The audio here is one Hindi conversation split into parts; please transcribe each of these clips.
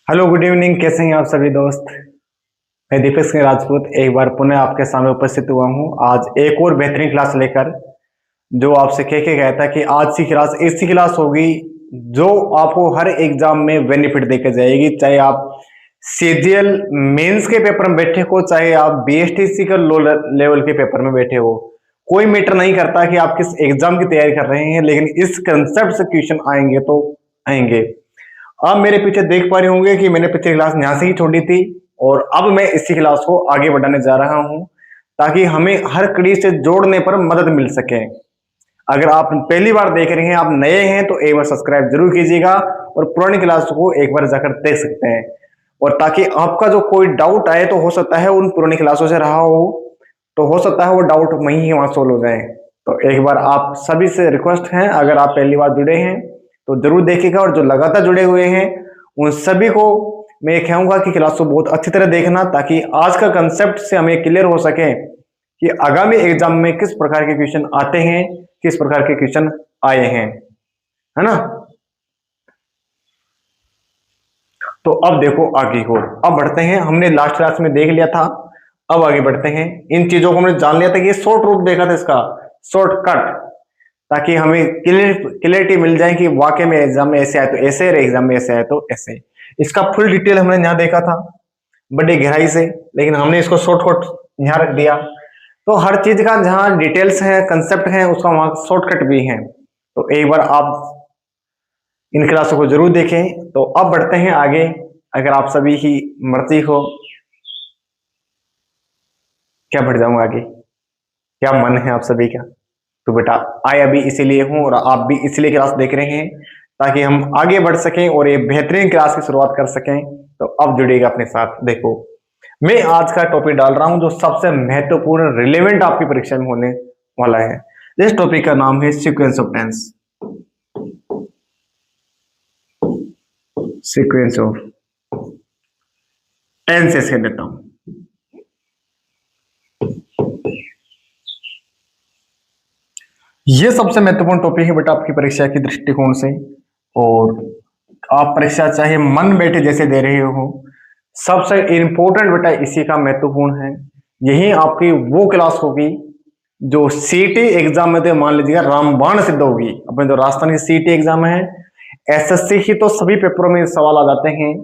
Hello, good evening. कैसे हैं आप सभी दोस्त? मैं दीपक सिंह राजपूत एक बार पुनः आपके सामने उपस्थित हुआ हूं आज एक और बेहतरीन क्लास लेकर। जो आपसे कह के गया था कि आज की क्लास ऐसी क्लास होगी जो आपको हर एग्जाम में बेनिफिट देकर जाएगी। चाहे आप सीजीएल मेंस के पेपर में बैठे हो, चाहे आप बीएसटीसी का लो लेवल के पेपर में बैठे हो, कोई मैटर नहीं करता कि आप किस एग्जाम की तैयारी कर रहे हैं, लेकिन इस कंसेप्ट से क्वेश्चन आएंगे तो आएंगे। आप मेरे पीछे देख पा रहे होंगे कि मैंने पिछली क्लास यहाँ से ही छोड़ी थी और अब मैं इसी क्लास को आगे बढ़ाने जा रहा हूँ ताकि हमें हर कड़ी से जोड़ने पर मदद मिल सके। अगर आप पहली बार देख रहे हैं, आप नए हैं, तो एक बार सब्सक्राइब जरूर कीजिएगा और पुरानी क्लास को एक बार जाकर देख सकते हैं। और ताकि आपका जो कोई डाउट आए तो हो सकता है उन पुरानी क्लासों से रहा हो, तो हो सकता है वो डाउट वहीं वहां सोल्व हो जाए। तो एक बार आप सभी से रिक्वेस्ट है, अगर आप पहली बार जुड़े हैं तो जरूर देखिएगा, और जो लगातार जुड़े हुए हैं उन सभी को मैं कहूंगा कि क्लास को बहुत अच्छी तरह देखना, ताकि आज का कंसेप्ट से हमें क्लियर हो सके कि आगामी एग्जाम में किस प्रकार के क्वेश्चन आते हैं, किस प्रकार के क्वेश्चन आए हैं, है ना। तो अब देखो आगे हो, अब बढ़ते हैं। हमने लास्ट क्लास में देख लिया था, अब आगे बढ़ते हैं। इन चीजों को हमने जान लिया था कि ये शॉर्ट रूट देखा था इसका, शॉर्टकट, ताकि हमें क्लियरिटी मिल जाए कि वाकई में एग्जाम में ऐसे आए तो ऐसे, और एग्जाम में ऐसे आए तो ऐसे। इसका फुल डिटेल हमने यहाँ देखा था बड़ी गहराई से, लेकिन हमने इसको शॉर्टकट यहाँ रख दिया। तो हर चीज का जहाँ डिटेल्स है, कंसेप्ट है, उसका वहां शॉर्टकट भी है। तो एक बार आप इन क्लासों को जरूर देखें। तो अब बढ़ते हैं आगे। अगर आप सभी की मर्जी हो, क्या बढ़ जाऊंगा आगे, क्या मन है आप सभी का? तो बेटा आए अभी इसीलिए हूं और आप भी इसीलिए क्लास देख रहे हैं, ताकि हम आगे बढ़ सकें और ये बेहतरीन क्लास की शुरुआत कर सकें। तो अब जुड़िएगा अपने साथ। देखो, मैं आज का टॉपिक डाल रहा हूं जो सबसे महत्वपूर्ण रिलेवेंट आपकी परीक्षा में होने वाला है। इस टॉपिक का नाम है sequence of tense. Sequence of tense ऐसे देता हूं। ये सबसे महत्वपूर्ण टॉपिक है बेटा आपकी परीक्षा की दृष्टिकोण से। और आप परीक्षा चाहे मन बैठे जैसे दे रहे हो, सबसे इंपॉर्टेंट बेटा इसी का महत्वपूर्ण है। यही आपकी वो क्लास होगी जो सीटी एग्जाम में, तो मान लीजिएगा रामबाण सिद्ध होगी। अपने जो राजस्थान की सीटी एग्जाम है, एसएससी की तो सभी पेपरों में सवाल आ जाते हैं,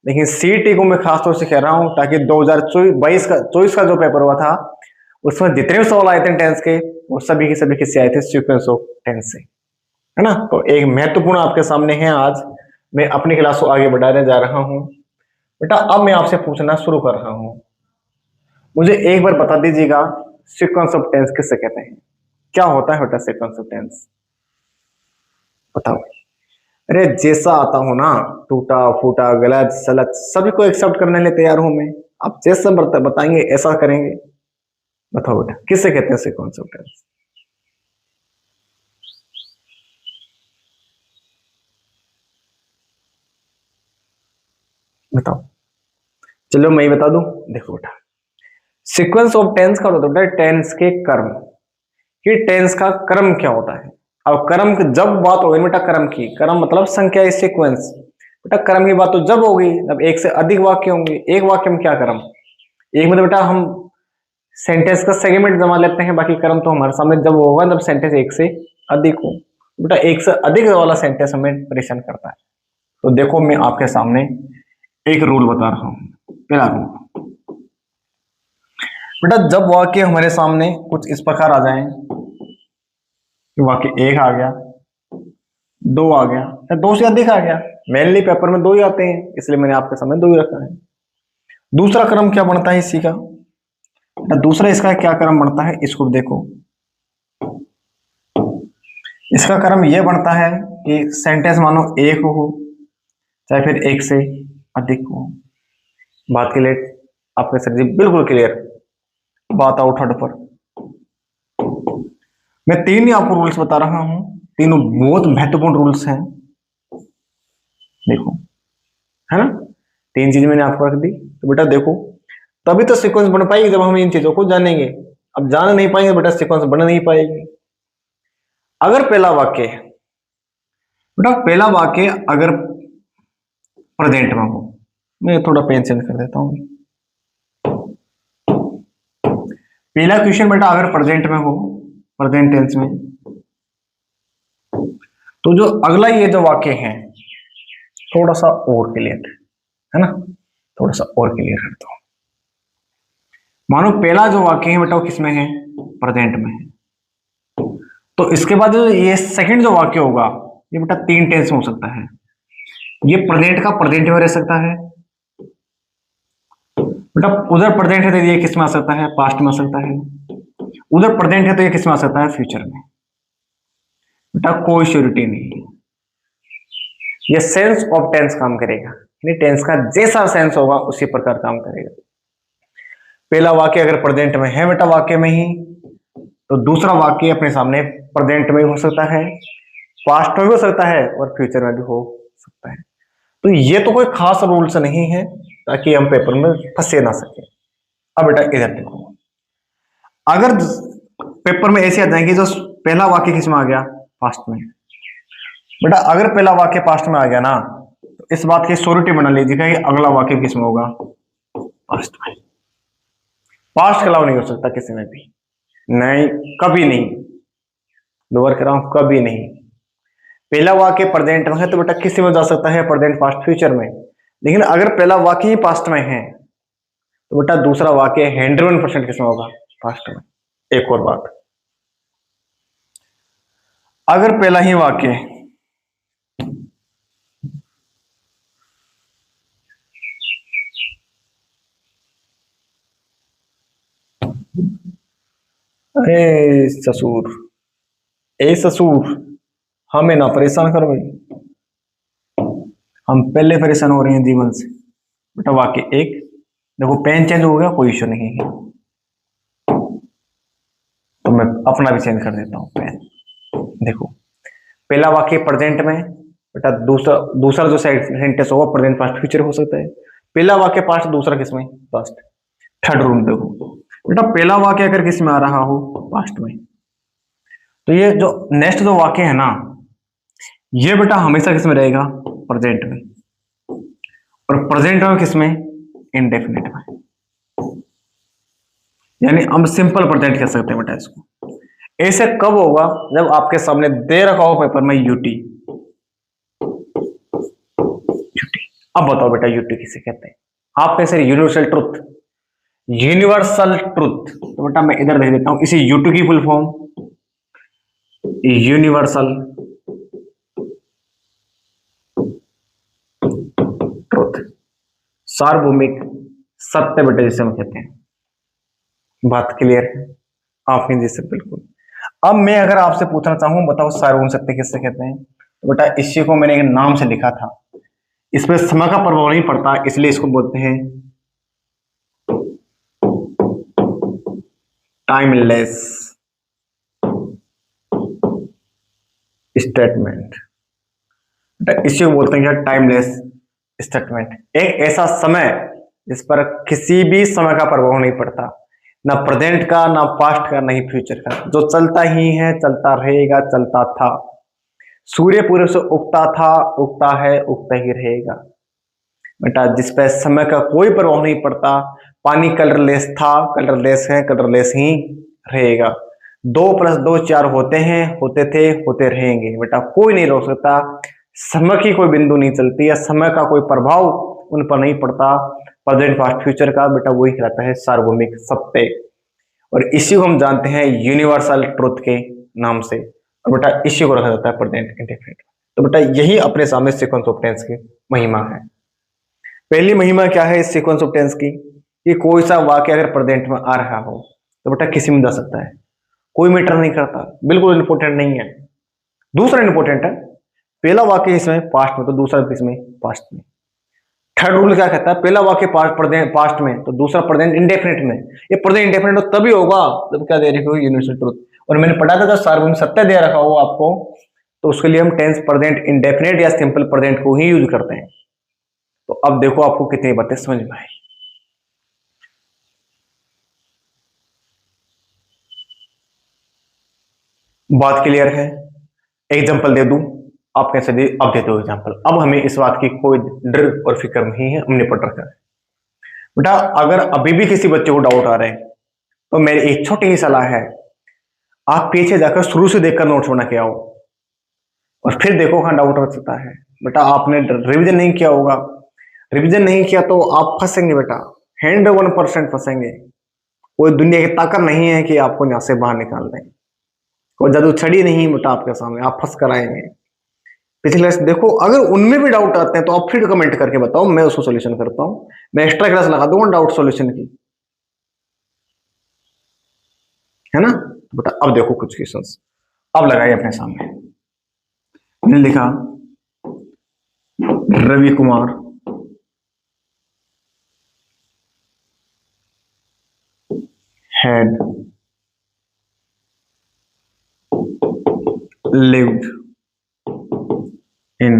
लेकिन सीटी को मैं खासतौर से कह रहा हूं ताकि 2024 का जो पेपर हुआ था उसमें जितने भी सवाल आए थे टेंस के, वो सभी के सभी किससे आए थे? सीक्वेंस ऑफ टेंस से, है ना। तो एक महत्वपूर्ण आपके सामने है। आज मैं अपनी क्लास को आगे बढ़ाने जा रहा हूं बेटा। अब मैं आपसे पूछना शुरू कर रहा हूं, मुझे एक बार बता दीजिएगा सीक्वेंस ऑफ टेंस किससे कहते हैं? क्या होता है बेटा सीक्वेंस ऑफ टेंस? बताओ। अरे जैसा आता हो ना, टूटा फूटा गलत सलत सभी को एक्सेप्ट करने के लिए तैयार हूं मैं। आप जैसा बताएंगे ऐसा करेंगे। बताओ बेटा किससे कहते हैं सीक्वेंस ऑफ टेंस? बताओ। चलो मैं ही बता दूं। देखो बेटा, सीक्वेंस ऑफ टेंस का होता है टेंस के कर्म, कि टेंस का कर्म क्या होता है। अब कर्म की जब बात होगी बेटा, कर्म की, कर्म मतलब संख्या इस सीक्वेंस। बेटा कर्म की बात तो जब होगी जब एक से अधिक वाक्य होंगे। एक वाक्य में क्या कर्म? एक मतलब बेटा हम सेंटेंस का सेगमेंट जमा लेते हैं, बाकी कर्म तो हमारे सामने जब होगा जब सेंटेंस एक से अधिक हो। बेटा एक से अधिक वाला सेंटेंस हमें परेशान करता है। तो देखो मैं आपके सामने एक रूल बता रहा हूं। पहला रूल बेटा, जब वाक्य हमारे सामने कुछ इस प्रकार आ जाए, वाक्य एक आ गया, दो आ गया, या दो से अधिक आ गया, मेनली पेपर में दो ही आते हैं इसलिए मैंने आपके सामने दो ही रखा है। दूसरा क्रम क्या बनता है इसी का? दूसरा इसका क्या क्रम बनता है, इसको देखो। इसका क्रम यह बनता है कि सेंटेंस मानो एक हो चाहे फिर एक से अधिक हो। बात क्लियर? आपके सर जी बिल्कुल क्लियर। बात आओ थर्ड पर। मैं तीन ही आपको रूल्स बता रहा हूं, तीनों बहुत महत्वपूर्ण रूल्स हैं। देखो, है ना, तीन चीज मैंने आपको रख दी। तो बेटा देखो, तभी तो सीक्वेंस बन पाएगी जब हम इन चीजों को जानेंगे। अब जान नहीं पाएंगे बेटा, सीक्वेंस बन नहीं पाएगी। अगर पहला वाक्य बेटा, पहला वाक्य अगर प्रेजेंट में हो, मैं थोड़ा पेन चेंज कर देता हूँ। पहला क्वेश्चन बेटा अगर प्रेजेंट में हो, प्रेजेंट टेंस में, तो जो अगला ये जो वाक्य है थोड़ा सा और क्लियर है ना, थोड़ा सा और क्लियर करता हूं। मानो पहला जो वाक्य है बेटा वो किसमें है, प्रेजेंट में है, तो इसके बाद जो ये सेकंड जो वाक्य होगा ये बेटा तीन टेंस में हो सकता है। ये प्रेजेंट का प्रेजेंट में रह सकता है बेटा, उधर प्रेजेंट है तो ये किस में आ सकता है, पास्ट में आ सकता है, उधर प्रेजेंट है तो ये किस में आ सकता है, फ्यूचर में। बेटा कोई श्योरिटी नहीं है, ये सेंस ऑफ टेंस काम करेगा, यानी टेंस का जैसा सेंस होगा उसी प्रकार काम करेगा। पहला वाक्य अगर प्रेजेंट में है बेटा वाक्य में ही, तो दूसरा वाक्य अपने सामने प्रेजेंट में हो सकता है, पास्ट में भी हो सकता है और फ्यूचर में भी हो सकता है। तो ये तो कोई खास रूल्स नहीं है ताकि हम पेपर में फंसे ना सके। अब बेटा इधर देखो, अगर पेपर में ऐसे आ जाएंगे जो पहला वाक्य किसमें आ गया, पास्ट में, बेटा अगर पहला वाक्य पास्ट में आ गया ना तो इस बात की श्योरिटी बना लीजिएगा कि अगला वाक्य किसमें होगा, पास्ट में। पास्ट के अलावा नहीं हो सकता किसी में भी, नहीं कभी नहीं, दोबारा कह रहा हूं कभी नहीं। पहला वाक्य प्रेजेंट में है तो बेटा किसी में जा सकता है, प्रेजेंट पास्ट फ्यूचर में, लेकिन अगर पहला वाक्य ही पास्ट में है तो बेटा दूसरा वाक्य 101% किसमें होगा, पास्ट में। एक और बात, अगर पहला ही वाक्य अरे ससुर, ए ससुर हमें ना परेशान करो भाई, हम पहले परेशान हो रहे हैं जीवन से। बेटा वाक्य एक, देखो पेन चेंज हो गया कोई इश्यू नहीं है, तो मैं अपना भी चेंज कर देता हूं पेन। देखो पहला वाक्य प्रेजेंट में, बेटा दूसरा दूसरा जो सेंटेंस होगा प्रेजेंट पास्ट फ्यूचर हो सकता है। पहला वाक्य पास्ट, दूसरा किसमें, पास्ट। थर्ड रूल देखो बेटा, पहला वाक्य अगर किस में आ रहा हो, पास्ट में, तो ये जो नेक्स्ट जो वाक्य है ना ये बेटा हमेशा किस में रहेगा, प्रेजेंट में, और प्रेजेंट में किस में, इंडेफिनिट में। यानी हम सिंपल प्रेजेंट कह सकते हैं बेटा इसको। ऐसे कब होगा, जब आपके सामने दे रखा हो पेपर में यूटी। यूटी, अब बताओ बेटा यूटी किसे कहते हैं, आप कैसे, यूनिवर्सल ट्रुथ, यूनिवर्सल ट्रुथ। तो बेटा मैं इधर देख देता हूं इसी यूटी की फुल फॉर्म, यूनिवर्सल ट्रुथ, सार्वभौमिक सत्य बेटा जिसे हम कहते हैं। बात क्लियर है, आप हिंदी से बिल्कुल। अब मैं अगर आपसे पूछना चाहूं बताओ सार्वभौमिक सत्य किससे कहते हैं, तो बेटा इसी को मैंने एक नाम से लिखा था, इसमें समय का प्रभाव नहीं पड़ता इसलिए इसको बोलते हैं टाइमलेस स्टेटमेंट। इसी को बोलते हैं टाइमलेस स्टेटमेंट, एक ऐसा समय जिस पर किसी भी समय का प्रभाव नहीं पड़ता, ना प्रेजेंट का, ना पास्ट का, नहीं फ्यूचर का, जो चलता ही है, चलता रहेगा, चलता था। सूर्य पूर्व से उगता था, उगता है, उगता ही रहेगा। बेटा जिस पर समय का कोई प्रभाव नहीं पड़ता, पानी कलरलेस था, कलरलेस है, कलरलेस ही रहेगा। 2+2 4 होते हैं, होते थे, होते रहेंगे। बेटा कोई नहीं रोक सकता, समय की कोई बिंदु नहीं चलती या समय का कोई प्रभाव उन पर नहीं पड़ता। प्रेजेंट पास्ट फ्यूचर का बेटा वही कहलाता है सार्वभौमिक सत्य, और इसी को हम जानते हैं यूनिवर्सल ट्रुथ के नाम से, और बेटा इसी को रखा जाता है प्रेजेंट इंडेफिनिट। तो बेटा यही अपने सामने सीक्वेंस ऑफ टेंस की महिमा है। पहली महिमा क्या है इस सीक्वेंस ऑफ टेंस की, कि कोई सा वाक्य अगर प्रेजेंट में आ रहा हो तो बेटा किसी में जा सकता है, कोई मैटर नहीं करता, बिल्कुल इंपॉर्टेंट नहीं है। दूसरा इंपॉर्टेंट है, पहला वाक्य इसमें पास्ट में तो दूसरा किसमें, पास्ट में। थर्ड रूल क्या कहता है, पहला वाक्य पास्ट में तो दूसरा प्रेजेंट इंडेफिनिट में। ये प्रेजेंट इंडेफिनिट तो तभी होगा जब क्या दे रही हो, यूनिवर्सल ट्रुथ। और मैंने पढ़ा था जब सार्वभौमिक सत्य दे रखा हो आपको, तो उसके लिए हम टेंस प्रेजेंट इंडेफिनिट या सिंपल प्रेजेंट को ही यूज करते हैं। तो अब देखो आपको कितनी बातें समझ में आई। बात क्लियर है, एग्जांपल दे दूं, आप कैसे दे, अब देते हो एग्जाम्पल। अब हमें इस बात की कोई डर और फिक्र नहीं है, हमने पढ़ रखा है। बेटा अगर अभी भी किसी बच्चे को डाउट आ रहा है तो मेरी एक छोटी ही सलाह है, आप पीछे जाकर शुरू से देखकर नोट्स बना के आओ और फिर देखो कहाँ डाउट हो सकता है। बेटा आपने रिवीजन नहीं किया होगा, रिवीजन नहीं किया तो आप फंसेंगे बेटा, 101% फंसेंगे। कोई दुनिया की ताकत नहीं है कि आपको यहाँ से बाहर निकाल दें, कोई जादू छड़ी नहीं है बेटा आपके सामने, आप फंस कर आएंगे। पिछली क्लास देखो, अगर उनमें भी डाउट आते हैं तो आप फिर कमेंट करके बताओ, मैं उसको सोल्यूशन करता हूँ, मैं एक्स्ट्रा क्लास लगा दूंगा डाउट सोल्यूशन की, है ना। तो बेटा अब देखो कुछ क्वेश्चंस अब लगाइए अपने सामने। मैंने लिखा Ravi Kumar had lived in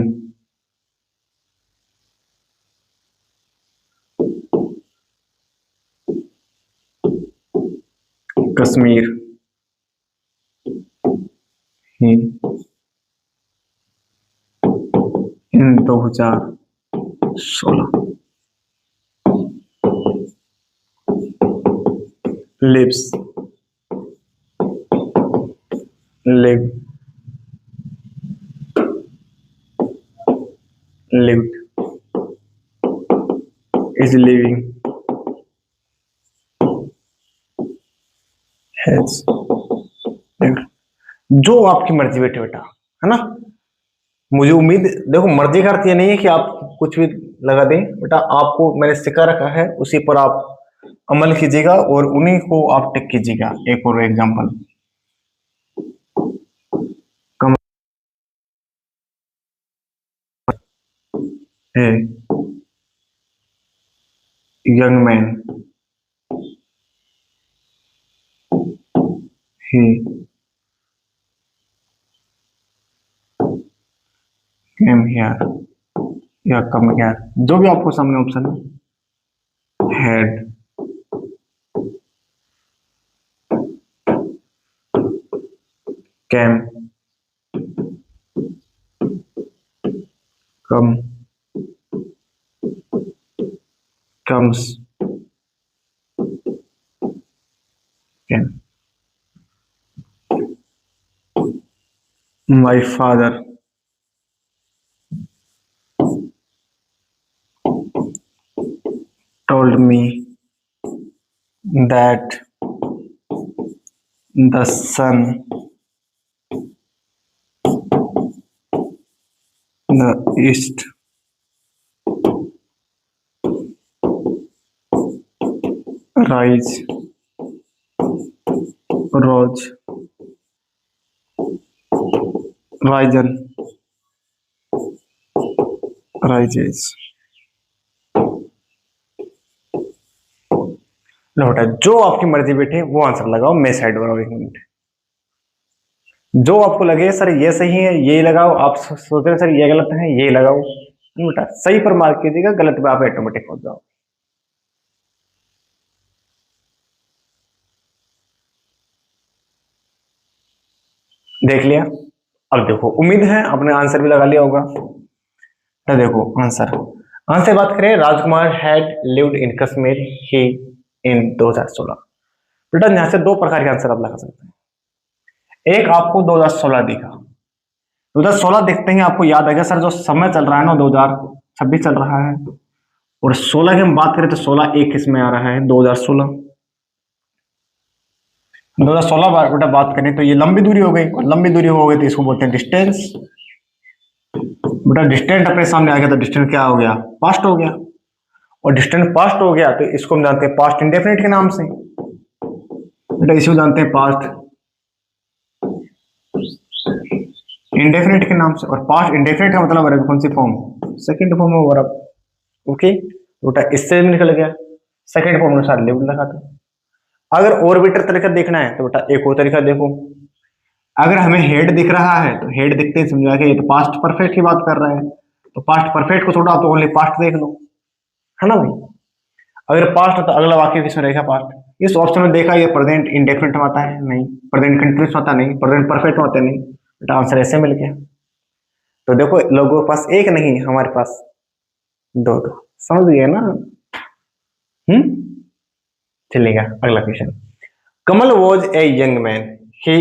Kashmir in 2016 lives live lived is living has lived। जो आपकी मर्जी बेटे बेटा, है ना। मुझे उम्मीद, देखो मर्जी का अर्थ ये नहीं है कि आप कुछ भी लगा दें बेटा, आपको मैंने सिखा रखा है उसी पर आप अमल कीजिएगा और उन्हीं को आप टिक कीजिएगा। एक और एग्जांपल, है young man he came here या come here, जो भी आपको सामने option had came come comes came। My father told me that the sun, the east rise rose risen rises। लो बेटा, जो आपकी मर्जी बेटे वो आंसर लगाओ, मैं साइड बनाओ 1 मिनट। जो आपको लगे सर ये सही है ये लगाओ, आप सोच रहे सर ये गलत है ये लगाओ, बेटा सही पर मार्क कीजिएगा, गलत पे आप ऑटोमेटिक पहुंच जाओ। देख लिया। अब देखो, उम्मीद है आपने आंसर भी लगा लिया होगा। तो देखो आंसर, आंसर बात करें, राजकुमार हैड लिव्ड इन कश्मीर ही इन 2016। बेटा यहां से दो प्रकार के आंसर आप लगा सकते हैं। एक आपको 2016 दिखा, 2016 देखते ही आपको याद आएगा सर जो समय चल रहा है ना 2026 चल रहा है, और 16 की हम बात करें तो 16 एक किसमें आ रहा है 2016। 2016 बेटा बात करें तो ये लंबी दूरी हो गई, और लंबी दूरी हो गई तो इसको बोलते हैं डिस्टेंस। बेटा डिस्टेंस अपने सामने आ गया तो डिस्टेंस क्या हो गया, पास्ट हो गया, और डिस्टेंस पास्ट हो गया तो इसको हम जानते हैं पास्ट इंडेफिनिट के नाम से। बेटा इसको जानते हैं पास्ट इंडेफिनिट के नाम से, और पास्ट इंडेफिनिट का मतलब है कौन सी फॉर्म, सेकंड फॉर्म में वर्ब। ओके बेटा इससे भी निकल गया, सेकंड फॉर्म अनुसार लिव लगा था। अगर और बेटर तरीका देखना है तो बेटा एक और तरीका देखो, अगर हमें हेड दिख रहा है तो हेड दिखते ही समझा कि ये तो पास्ट परफेक्ट की बात कर रहा है, तो पास्ट परफेक्ट को छोड़ा तो ओनली पास्ट देख लो, है ना भाई। अगर पास्ट है तो अगला वाक्य किसमें रहेगा, पास्ट। इस ऑप्शन में देखा ये प्रेजेंट इंडेफिनिट में आता है नहीं, प्रेजेंट कंटिन्यूअस में आता नहीं, प्रेजेंट परफेक्ट में आता नहीं, बेटा आंसर ऐसे मिल गया। तो देखो लोगों के पास एक नहीं, हमारे पास दो दो। समझ गए ना? चलेगा। अगला question. Kamal was a young man, he.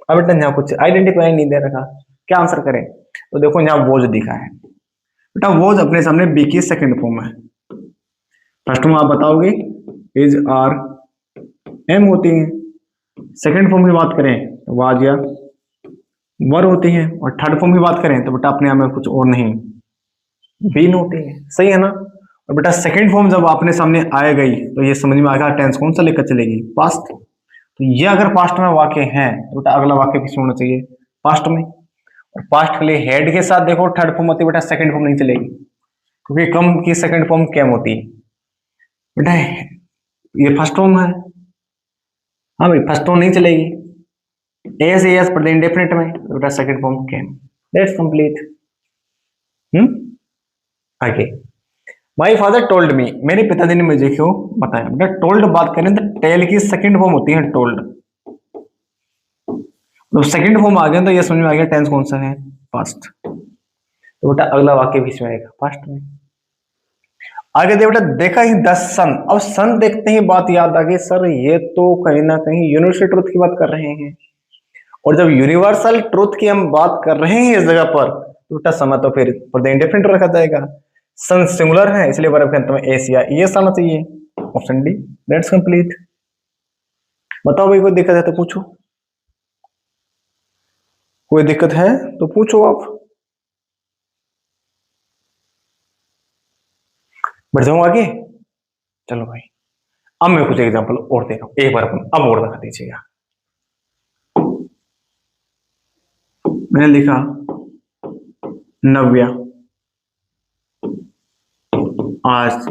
अब बेटा यहाँ कुछ आइडेंटिफाई नहीं दे रखा, क्या आंसर करें? तो देखो यहाँ वॉज दिखा है बेटा, वॉज अपने सामने बी की सेकंड फॉर्म है। फर्स्ट फॉर्म आप बताओगे, इज आर एम होती है। सेकंड फॉर्म की बात करें तो वाज या वर होती है, और थर्ड फॉर्म की बात करें तो बेटा अपने आप में कुछ और नहीं, बीन होती है। सही है ना? और बेटा सेकंड फॉर्म जब आपने सामने आए गई तो ये समझ में आएगा टेंस कौन सा लेकर चलेगी, पास्ट। तो ये अगर पास्ट में वाक्य है तो बेटा अगला वाक्य किस में होना चाहिए, पास्ट में। और पास्ट के लिए हेड के साथ देखो थर्ड फॉर्म होती है बेटा, सेकंड फॉर्म नहीं चलेगी, क्योंकि कम की सेकंड फॉर्म कैम होती है बेटा। ये फर्स्ट फॉर्म है, हाँ भाई फर्स्ट फॉर्म नहीं चलेगी। एस एस पर इंडेफिनिट में बेटा second form came. That's complete. आगे, माई फादर टोल्ड मी, मेरे पिताजी ने मुझे क्यों बताया। बेटा टोल्ड बात करें तो टेल की सेकंड फॉर्म होती है टोल्ड। तो सेकंड फॉर्म आ गया तो ये समझ में आ गया टेंस कौन सा है, पास्ट। तो बेटा अगला वाक्य बीच में आएगा पास्ट में। आगे दे बेटा, देखा ही द सन। अब सन देखते ही बात याद आ गई, सर ये तो कहीं ना कहीं यूनिवर्सल ट्रुथ की बात कर रहे हैं। और जब यूनिवर्सल ट्रुथ की हम बात कर रहे हैं इस जगह पर, तो बेटा समय तो फिर इंडेफिनिट रखा जाएगा। सन सिंगुलर है इसलिए वर्ब के अंत में एस या ईएस आना चाहिए। Option D, that's complete. बताओ भाई कोई दिक्कत है तो पूछो, कोई दिक्कत है तो पूछो आप। बढ़ जाऊं आगे? चलो भाई, अब मैं कुछ एग्जांपल और दे रहा हूं, एक बार अपन अब और दिखा दीजिएगा। मैंने लिखा, नव्या आज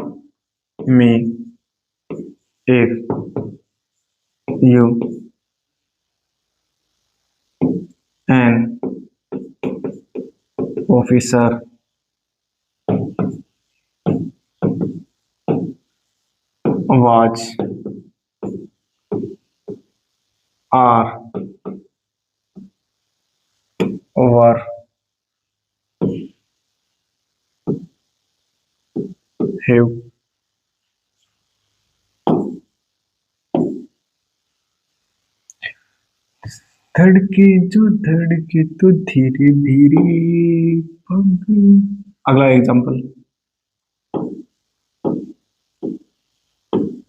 मी एक you an officer was are were have धड़के जो धड़के तो धीरे धीरे। अगला example,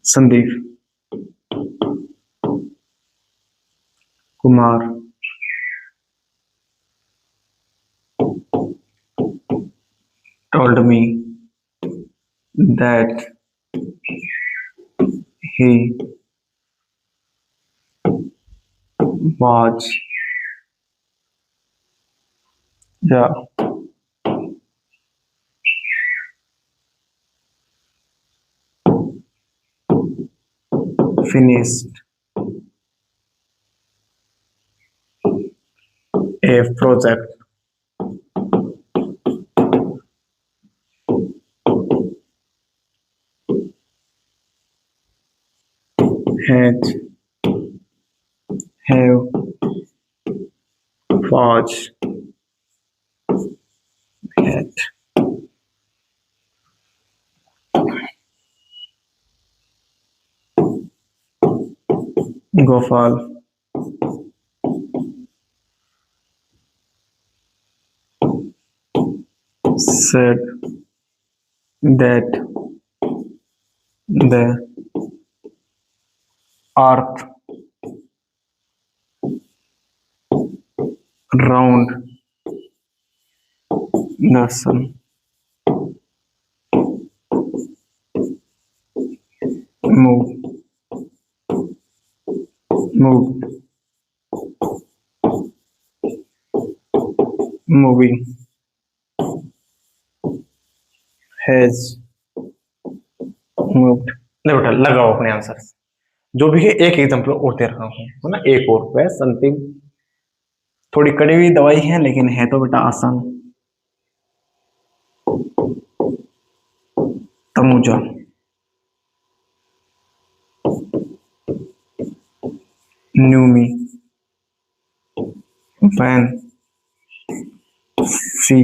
Sandeep Kumar told me that he was the finished a project had have was had। Gopal said that the earth round the sun। move moved moving has moved। ले बेटा लगाओ अपने आंसर, जो भी है एक एग्जाम्पल और दे रहा हूँ, है ना, एक और वैसे अंतिम। थोड़ी कड़ी हुई दवाई है लेकिन है तो बेटा आसान। तमुजा knew me when सी।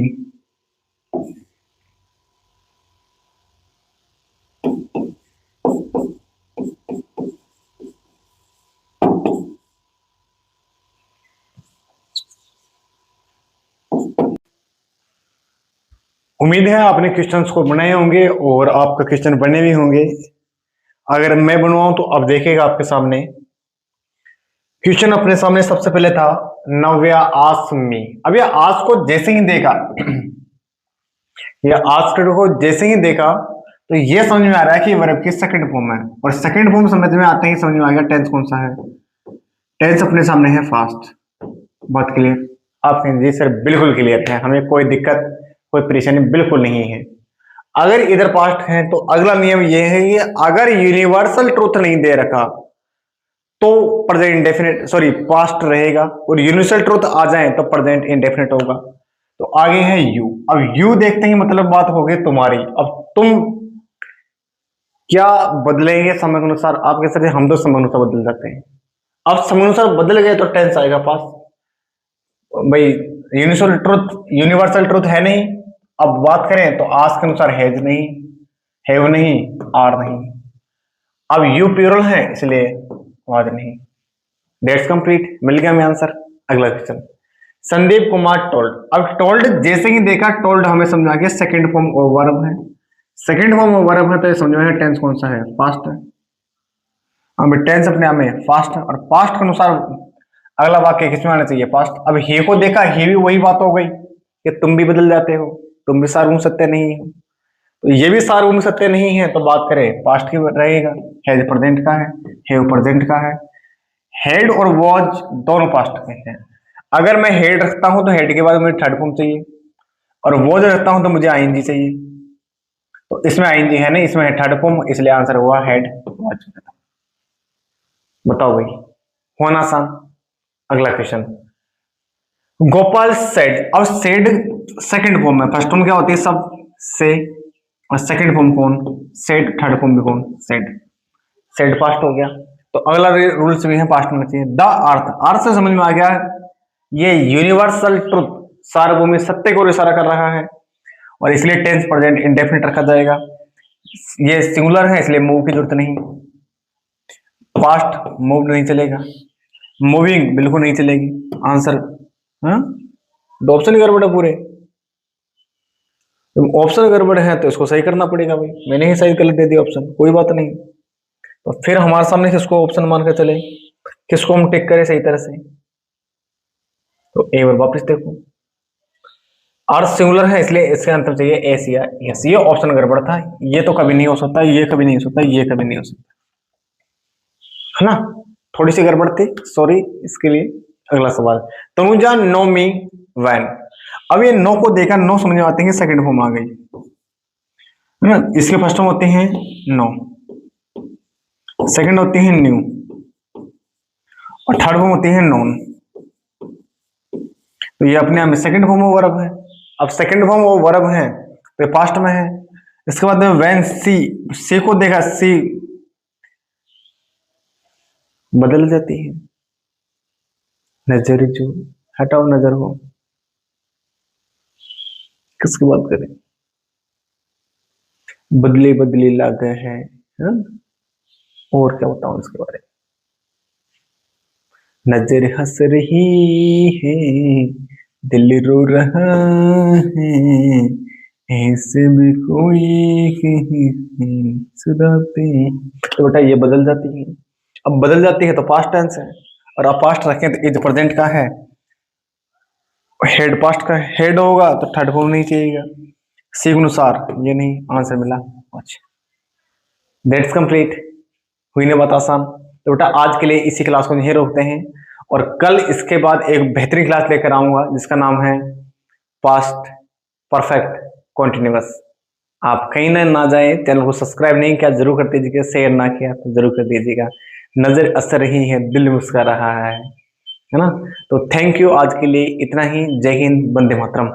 उम्मीद है आपने क्वेश्चंस को बनाए होंगे और आपका क्वेश्चन बने भी होंगे। अगर मैं बनवाऊं तो अब देखिएगा आपके सामने क्वेश्चन अपने सामने सबसे पहले था नव्या आसमी। अब यह आज को जैसे ही देखा यह आज को जैसे ही देखा तो यह समझ में आ रहा है कि वर्ब की सेकंड फॉर्म है, और सेकंड फॉर्म समझ में आते ही समझ में आ गया टेंस कौन सा है। टेंस अपने सामने है फास्ट। बहुत क्लियर। आप कहें जी सर बिल्कुल क्लियर है, हमें कोई दिक्कत कोई परेशानी बिल्कुल नहीं है। अगर इधर पास्ट है तो अगला नियम यह है कि अगर यूनिवर्सल ट्रूथ नहीं दे रखा तो प्रेजेंट इंडेफिनिट सॉरी पास्ट रहेगा, और यूनिवर्सल ट्रूथ आ जाए तो प्रेजेंट इंडेफिनिट होगा। तो आगे है यू। अब यू देखते ही मतलब बात हो गई तुम्हारी। अब तुम क्या बदलेंगे समय के अनुसार? आप कह सकते हम तो समय अनुसार बदल जाते हैं। अब समय अनुसार बदल गए तो टेंस आएगा पास। भाई यूनिवर्सल ट्रूथ है नहीं। अब बात करें तो आज के अनुसार हैज नहीं, हैव नहीं, आर नहीं। अब यू प्लूरल है इसलिए आज नहीं। Dates complete. मिल गया हमें आंसर। अगला क्वेश्चन संदीप कुमार टोल्ड। अब टोल्ड जैसे ही देखा टोल्ड हमें समझा गया सेकंड फॉर्म ऑफ वर्ब है। सेकंड फॉर्म ऑफ वर्ब है तो ये समझ में टेंस कौन सा है? पास्ट है। अब टेंस अपने आप में फास्ट है, और पास्ट के अनुसार अगला वाक्य किसमें आना चाहिए? पास्ट। अब हे को देखा, हे भी वही बात हो गई कि तुम भी बदल जाते हो, तुम भी सार्वभौम सत्य नहीं हो, तो ये भी सार्वभौम सत्य नहीं है। तो बात करें पास्ट की रहेगा। हैज प्रेजेंट का है, हैव प्रेजेंट का है, हेड और वॉज दोनों पास्ट के हैं। अगर मैं हेड रखता हूं तो हेड के बाद मुझे थर्ड फॉर्म चाहिए, और वॉज रखता हूं तो मुझे आईएनजी चाहिए। तो इसमें आईएनजी है नहीं, इसमें है थर्ड फॉर्म, इसलिए आंसर हुआ हेड वॉज। बताओ भाई, होना आसान। अगला क्वेश्चन गोपाल सेड। अब सेड सेकंड फॉर्म है। फर्स्ट फॉर्म क्या होती है? सब से, और सेकंड फॉर्म कौन? सेड। थर्ड फॉर्म भी कौन? सेड। सेड पास्ट हो गया तो अगला रूल्स भी है पास्ट में चाहिए। The earth. अर्थ से समझ में आ गया ये यूनिवर्सल ट्रुथ सार्वभौमिक सत्य को इशारा कर रहा है, और इसलिए टेंस प्रेजेंट इंडेफिनिट रखा जाएगा। ये सिंगुलर है इसलिए मूव की जरूरत नहीं। पास्ट मूव नहीं चलेगा, मूविंग बिल्कुल नहीं चलेगी। आंसर हाँ, दो ऑप्शन गड़बड़ है पूरे। तो ऑप्शन गड़बड़ है तो इसको सही करना पड़ेगा भाई। मैंने ही सही गलत दे दिया ऑप्शन, कोई बात नहीं। तो फिर हमारे सामने किसको ऑप्शन मान कर चले, किसको हम टिक करें सही तरह से? तो एक बार वापस देखो, अर्थ सिंगुलर है इसलिए इसके आंसर चाहिए एस या यस। ये ऑप्शन गड़बड़ था, ये तो कभी नहीं हो सकता, ये कभी नहीं हो सकता, ये कभी नहीं हो सकता, है ना? थोड़ी सी गड़बड़ थी, सॉरी इसके लिए। अगला सवाल तनुजा नो मी वैन। अब ये नो को देखा, नो समझ में आते हैं सेकंड फॉर्म आ गई, है ना? इसके फर्स्ट फॉर्म होते हैं नो, सेकंड होती है न्यू, और थर्ड फॉर्म होती है नॉन। तो ये अपने आप में सेकंड फॉर्म ऑफ वर्ब है। अब सेकंड फॉर्म ऑफ वर्ब है तो ये पास्ट में है। इसके बाद में व्हेन सी, सी को देखा, सी बदल जाती है। नजर जो हटाओ, नजर हो, किसकी बात करें? बदली बदली लग है, और क्या बताऊं इसके बारे में? नजर हंस रही है, दिल रो रहा है, ऐसे में कोई कहीं सुनाते। तो बेटा ये बदल जाती है। अब बदल जाती है तो पास्ट टेंस है, और अब पास्ट रखें तो इज प्रेजेंट का है, हेड पास्ट का हेड होगा तो थर्ड फॉर्म नहीं चाहिएगा। सी अनुसार ये नहीं, आंसर मिला। अच्छा, दैट्स कंप्लीट। हुई ना बात आसान? तो बेटा आज के लिए इसी क्लास को यहीं रोकते हैं, और कल इसके बाद एक बेहतरीन क्लास लेकर आऊंगा जिसका नाम है पास्ट परफेक्ट कॉन्टिन्यूअस। आप कहीं ना जाए, चैनल को सब्सक्राइब नहीं किया जरूर कर दीजिएगा, शेयर ना किया तो जरूर कर दीजिएगा। नजर असर रही है, दिल मुस्कुरा रहा है ना? तो थैंक यू, आज के लिए इतना ही। जय हिंद, वंदे मातरम।